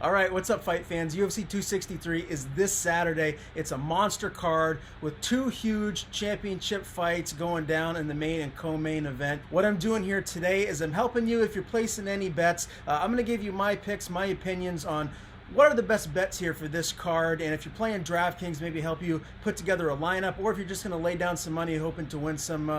All right, what's up, fight fans? UFC 263 is this Saturday. It's a monster card with two huge championship fights going down in the main and co-main event. What I'm doing here today is I'm helping you if you're placing any bets. I'm going to give you my picks, my opinions on what are the best bets here for this card, and if you're playing DraftKings, maybe help you put together a lineup, or if you're just going to lay down some money hoping to win some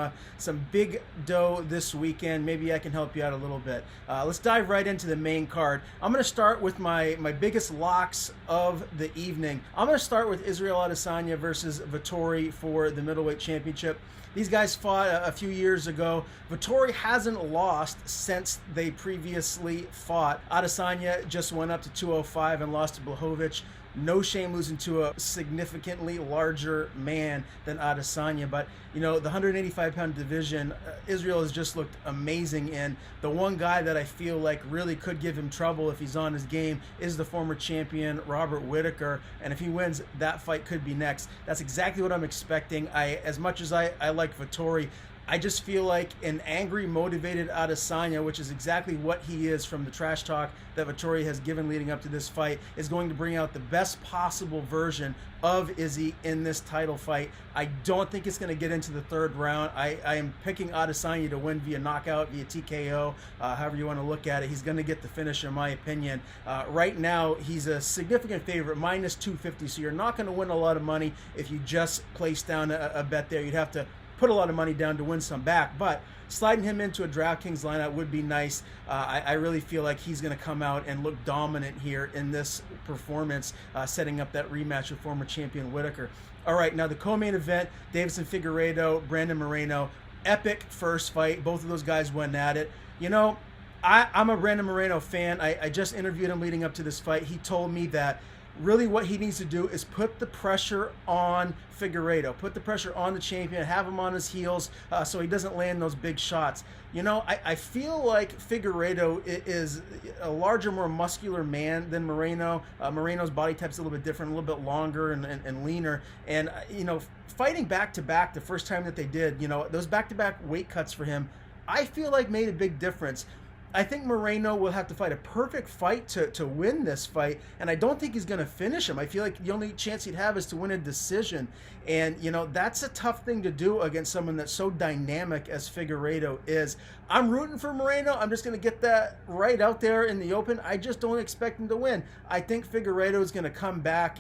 big dough this weekend, maybe I can help you out a little bit. Let's dive right into the main card. I'm going to start with my biggest locks of the evening. I'm going to start with Israel Adesanya versus Vettori for the middleweight championship. These guys fought a few years ago. Vettori hasn't lost since they previously fought. Adesanya just went up to 205 and lost to Blachowicz. No shame losing to a significantly larger man than Adesanya. But, you know, the 185-pound division, Israel has just looked amazing in. The one guy that I feel like really could give him trouble if he's on his game is the former champion, Robert Whittaker. And if he wins, that fight could be next. That's exactly what I'm expecting. As much as I like Vettori, I just feel like an angry, motivated Adesanya, which is exactly what he is from the trash talk that Vettori has given leading up to this fight, is going to bring out the best possible version of Izzy in this title fight. I don't think it's going to get into the third round. I am picking Adesanya to win via knockout, via TKO, however you want to look at it. He's going to get the finish, in my opinion. Right now, he's a significant favorite, minus 250, so you're not going to win a lot of money if you just place down a bet there. You'd have to put a lot of money down to win some back, but sliding him into a DraftKings lineup would be nice. I really feel like he's going to come out and look dominant here in this performance, setting up that rematch with former champion Whittaker. All right, now the co-main event, Deiveson Figueiredo, Brandon Moreno. Epic first fight. Both of those guys went at it. You know, I'm a Brandon Moreno fan. I just interviewed him leading up to this fight. He told me that really what he needs to do is put the pressure on Figueiredo, put the pressure on the champion, have him on his heels so he doesn't land those big shots. You know, I feel like Figueiredo is a larger, more muscular man than Moreno. Moreno's body type's a little bit different, a little bit longer and leaner. And, you know, fighting back-to-back the first time that they did, you know, those back-to-back weight cuts for him, I feel like made a big difference. I think Moreno will have to fight a perfect fight to win this fight, and I don't think he's going to finish him. I feel like the only chance he'd have is to win a decision, and, you know, that's a tough thing to do against someone that's so dynamic as Figueiredo is. I'm rooting for Moreno. I'm just going to get that right out there in the open. I just don't expect him to win. I think Figueiredo is going to come back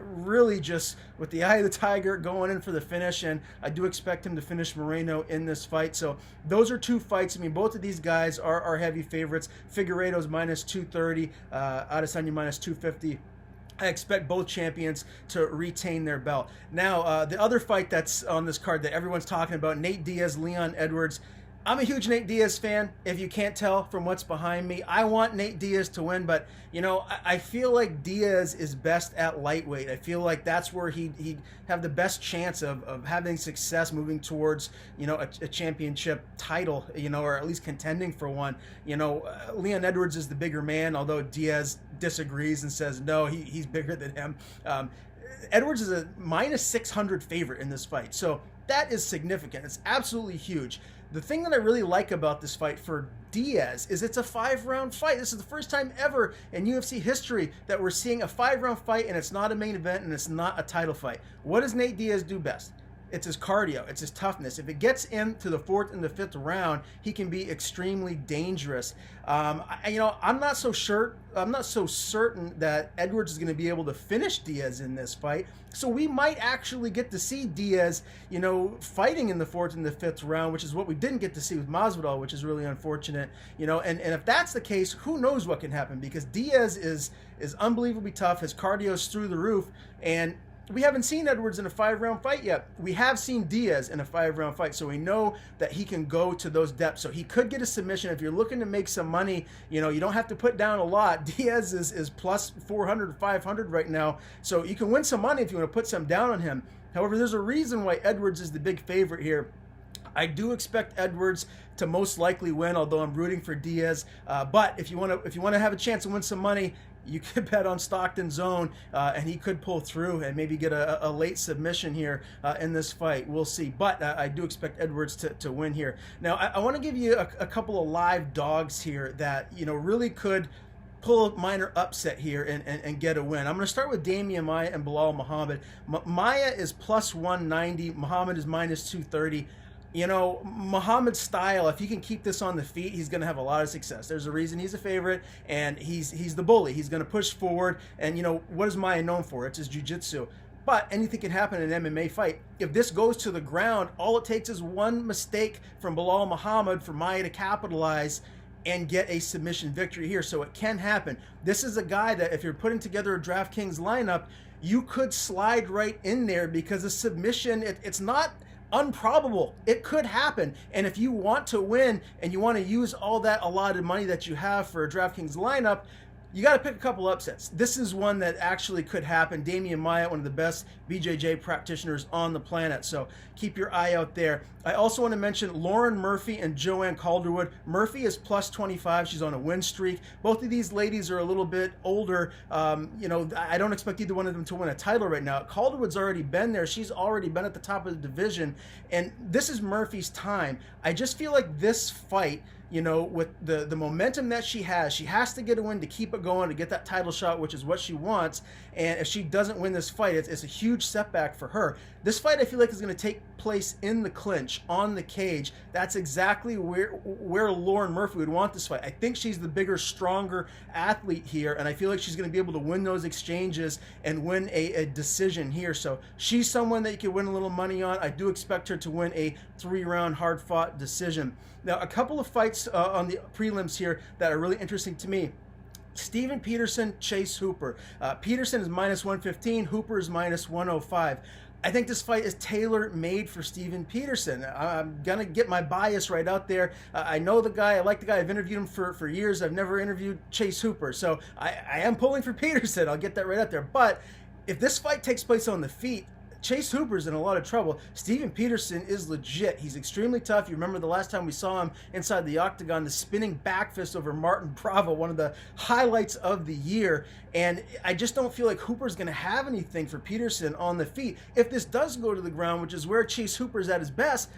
really just with the eye of the tiger going in for the finish, and I do expect him to finish Moreno in this fight. So those are two fights. I mean, both of these guys are heavy favorites. Figueiredo's minus 230, Adesanya minus 250. I expect both champions to retain their belt. Now, the other fight that's on this card that everyone's talking about, Nate Diaz, Leon Edwards. I'm a huge Nate Diaz fan, if you can't tell from what's behind me. I want Nate Diaz to win, but, you know, I feel like Diaz is best at lightweight. I feel like that's where he'd have the best chance of having success moving towards, you know, a championship title, you know, or at least contending for one. You know, Leon Edwards is the bigger man, although Diaz disagrees and says, no, he's bigger than him. Edwards is a minus 600 favorite in this fight, so that is significant. It's absolutely huge. The thing that I really like about this fight for Diaz is it's a 5-round fight. This is the first time ever in UFC history that we're seeing a 5-round fight, and it's not a main event and it's not a title fight. What does Nate Diaz do best? It's his cardio. It's his toughness. If it gets into the 4th and the 5th round, he can be extremely dangerous. You know, I'm not so certain that Edwards is going to be able to finish Diaz in this fight. So we might actually get to see Diaz, you know, fighting in the 4th and the 5th round, which is what we didn't get to see with Masvidal, which is really unfortunate. You know, and if that's the case, who knows what can happen, because Diaz is unbelievably tough. His cardio is through the roof, and we haven't seen Edwards in a 5-round fight yet. We have seen Diaz in a 5-round fight, so we know that he can go to those depths. So he could get a submission. If you're looking to make some money, you know, you don't have to put down a lot. Diaz is plus 400, 500 right now, so you can win some money if you want to put some down on him. However, there's a reason why Edwards is the big favorite here. I do expect Edwards to most likely win, although I'm rooting for Diaz. But if you want to have a chance to win some money, you could bet on Stockton's Zone, and he could pull through and maybe get a late submission here in this fight. We'll see. But I do expect Edwards to win here. Now, I want to give you a couple of live dogs here that, you know, really could pull a minor upset here and get a win. I'm going to start with Damian Maia and Belal Muhammad. Maia is plus 190. Muhammad is minus 230. You know, Muhammad's style, if he can keep this on the feet, he's going to have a lot of success. There's a reason he's a favorite, and he's the bully. He's going to push forward, and, you know, what is Maia known for? It's his jiu-jitsu. But anything can happen in an MMA fight. If this goes to the ground, all it takes is one mistake from Belal Muhammad for Maia to capitalize and get a submission victory here. So it can happen. This is a guy that if you're putting together a DraftKings lineup, you could slide right in there because a submission, it's not unprobable. It could happen. And if you want to win and you want to use all that allotted money that you have for a DraftKings lineup, you got to pick a couple upsets. This is one that actually could happen. Damian Maia, one of the best BJJ practitioners on the planet. So keep your eye out there. I also want to mention Lauren Murphy and Joanne Calderwood. Murphy is plus 25. She's on a win streak. Both of these ladies are a little bit older. You know, I don't expect either one of them to win a title right now. Calderwood's already been there. She's already been at the top of the division. And this is Murphy's time. I just feel like this fight, you know, with the momentum that she has to get a win to keep it going, to get that title shot, which is what she wants. And if she doesn't win this fight, it's a huge setback for her. This fight, I feel like, is going to take place in the clinch, on the cage. That's exactly where Lauren Murphy would want this fight. I think she's the bigger, stronger athlete here, and I feel like she's going to be able to win those exchanges and win a decision here. So she's someone that you can win a little money on. I do expect her to win a 3-round hard-fought decision. Now, a couple of fights on the prelims here that are really interesting to me. Steven Peterson, Chase Hooper. Peterson is minus 115. Hooper is minus 105. I think this fight is tailor-made for Steven Peterson. I'm going to get my bias right out there. I know the guy. I like the guy. I've interviewed him for years. I've never interviewed Chase Hooper. So I am pulling for Peterson. I'll get that right out there. But if this fight takes place on the feet, Chase Hooper's in a lot of trouble. Steven Peterson is legit. He's extremely tough. You remember the last time we saw him inside the octagon, the spinning back fist over Martin Bravo, one of the highlights of the year. And I just don't feel like Hooper's going to have anything for Peterson on the feet. If this does go to the ground, which is where Chase Hooper's at his best,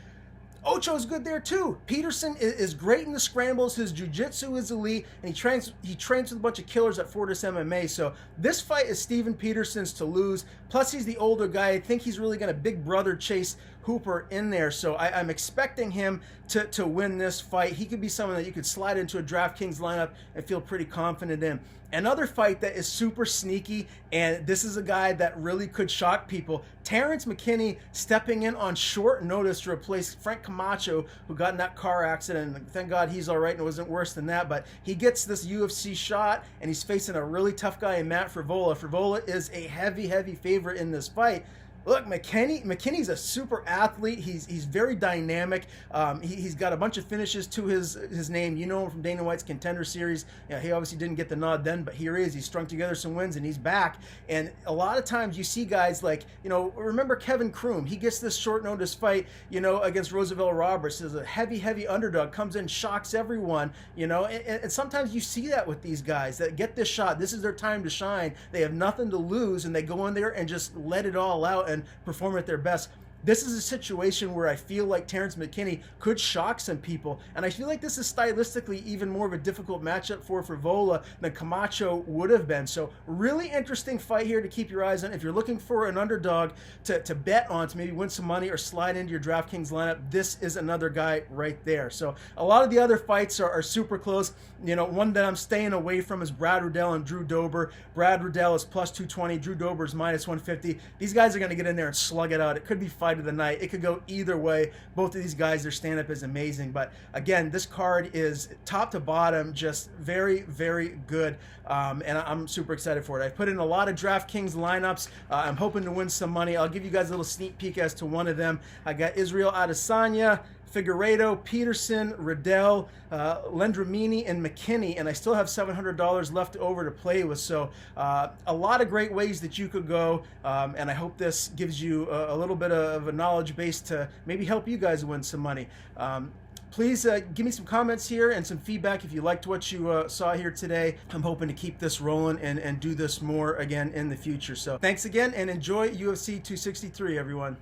Ocho's good there too. Peterson is great in the scrambles. His jiu-jitsu is elite, and he trains with a bunch of killers at Fortis MMA. So this fight is Steven Peterson's to lose. Plus, he's the older guy. I think he's really going to big brother Chase Hooper in there. So I'm expecting him to win this fight. He could be someone that you could slide into a DraftKings lineup and feel pretty confident in. Another fight that is super sneaky, and this is a guy that really could shock people. Terrence McKinney stepping in on short notice to replace Frank Camacho, who got in that car accident. Thank God he's all right and it wasn't worse than that. But he gets this UFC shot, and he's facing a really tough guy in Matt Frivola. Frivola is a heavy favorite in this fight. Look, McKinney's a super athlete. He's very dynamic. He's got a bunch of finishes to his name. You know him from Dana White's Contender Series. You know, he obviously didn't get the nod then, but here he is. He's strung together some wins, and he's back. And a lot of times you see guys like, you know, remember Kevin Kroom. He gets this short notice fight, you know, against Roosevelt Roberts as a heavy underdog, comes in, shocks everyone, you know. And sometimes you see that with these guys that get this shot. This is their time to shine. They have nothing to lose, and they go in there and just let it all out and perform at their best. This is a situation where I feel like Terrence McKinney could shock some people, and I feel like this is stylistically even more of a difficult matchup for Frivola than Camacho would have been. So really interesting fight here to keep your eyes on. If you're looking for an underdog to bet on to maybe win some money or slide into your DraftKings lineup, this is another guy right there. So a lot of the other fights are super close. You know, one that I'm staying away from is Brad Riddell and Drew Dober. Brad Riddell is plus 220. Drew Dober is minus 150. These guys are going to get in there and slug it out. It could be fight of the night. It could go either way. Both of these guys, their stand-up is amazing. But again, this card is top to bottom just very good, and I'm super excited for it. I put in a lot of DraftKings lineups. I'm hoping to win some money. I'll give you guys a little sneak peek as to one of them. I got Israel Adesanya, Figueiredo, Peterson, Riddell, Lendramini, and McKinney, and I still have $700 left over to play with. So a lot of great ways that you could go, and I hope this gives you a little bit of a knowledge base to maybe help you guys win some money. Please give me some comments here and some feedback if you liked what you saw here today. I'm hoping to keep this rolling and do this more again in the future. So thanks again, and enjoy UFC 263, everyone.